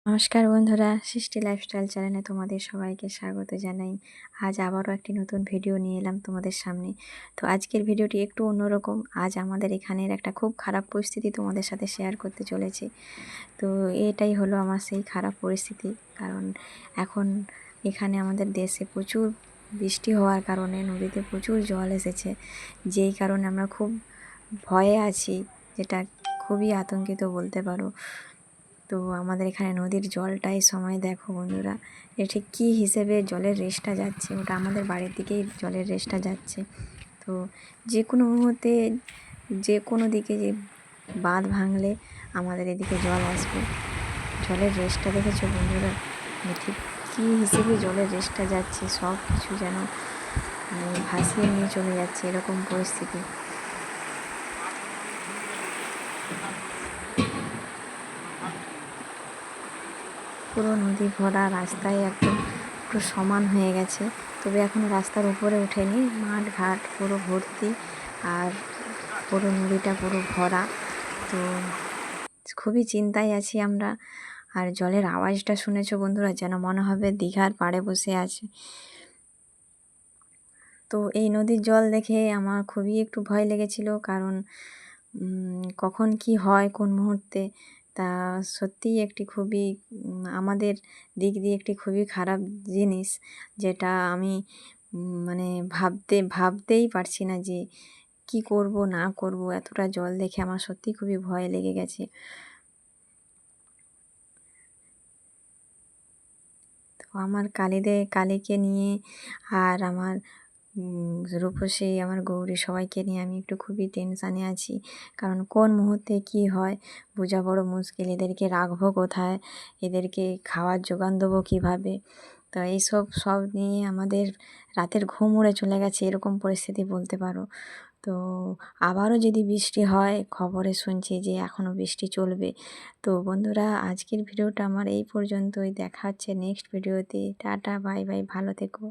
নমস্কার বন্ধুরা, সৃষ্টি লাইফস্টাইল চ্যানেলে তোমাদের সবাইকে স্বাগত জানাই। আজ আবারও একটি নতুন ভিডিও নিয়ে এলাম তোমাদের সামনে। তো আজকের ভিডিওটি একটু অন্যরকম। আজ আমাদের এখানের একটা খুব খারাপ পরিস্থিতি তোমাদের সাথে শেয়ার করতে চলেছি। তো এটাই হলো আমার সেই খারাপ পরিস্থিতি, কারণ এখন এখানে আমাদের দেশে প্রচুর বৃষ্টি হওয়ার কারণে নদীতে প্রচুর জল এসেছে, যেই কারণে আমরা খুব ভয়ে আছি, যেটা খুবই আতঙ্কিত বলতে পারো। তো আমাদের এখানে নদীর জলটা এই সময় দেখো বন্ধুরা, এ ঠিক কী হিসেবে জলের রেসটা যাচ্ছে, ওটা আমাদের বাড়ির দিকেই জলের রেসটা যাচ্ছে। তো যে কোনো মুহূর্তে যে কোনো দিকে যে বাঁধ ভাঙলে আমাদের এদিকে জল আসবে। জলের রেসটা দেখেছো বন্ধুরা, ঠিক কী হিসেবে জলের রেসটা যাচ্ছে, সব কিছু যেন ভাসিয়ে নিয়ে চলে যাচ্ছে, এরকম পরিস্থিতি। পুরো নদী ভরা, রাস্তায় একদম পুরো সমান হয়ে গেছে, তবে এখনও রাস্তার উপরে ওঠেনি। মাঠ ঘাট পুরো ভর্তি, আর পুরো নদীটা পুরো ভরা। তো খুবই চিন্তায় আছি আমরা। আর জলের আওয়াজটা শুনেছো বন্ধুরা, যেন মনে হবে দীঘার পাড়ে বসে আছে। তো এই নদীর জল দেখে আমার খুবই একটু ভয় লেগেছিল, কারণ কখন কি হয় কোন মুহূর্তে, তা সত্যিই একটি খুবই আমাদের দিক দিয়ে একটি খুবই খারাপ জিনিস, যেটা আমি মানে ভাবতেই পারছি না যে কি করব না করব। এতটা জল দেখে আমার সত্যিই খুবই ভয় লেগে গেছে। তো আমার কালীকে নিয়ে, আর আমার রূপসী, আমার গৌরী, সবাইকে নিয়ে আমি একটু খুবই টেনশানে আছি, কারণ কোন মুহূর্তে কি হয় বোঝা বড় মুশকিল। এদেরকে রাখবো কোথায়, এদেরকে খাওয়ার জোগান দেবো কীভাবে। তো সব নিয়ে আমাদের রাতের ঘুম উড়ে চলে গেছে, এরকম পরিস্থিতি বলতে পারো। তো আবারও যদি বৃষ্টি হয়, খবরে শুনছি যে এখনও বৃষ্টি চলবে। তো বন্ধুরা, আজকের ভিডিওটা আমার এই পর্যন্তই। দেখা হচ্ছে নেক্সট ভিডিওতে। টাটা, বাই বাই, ভালো থেকো।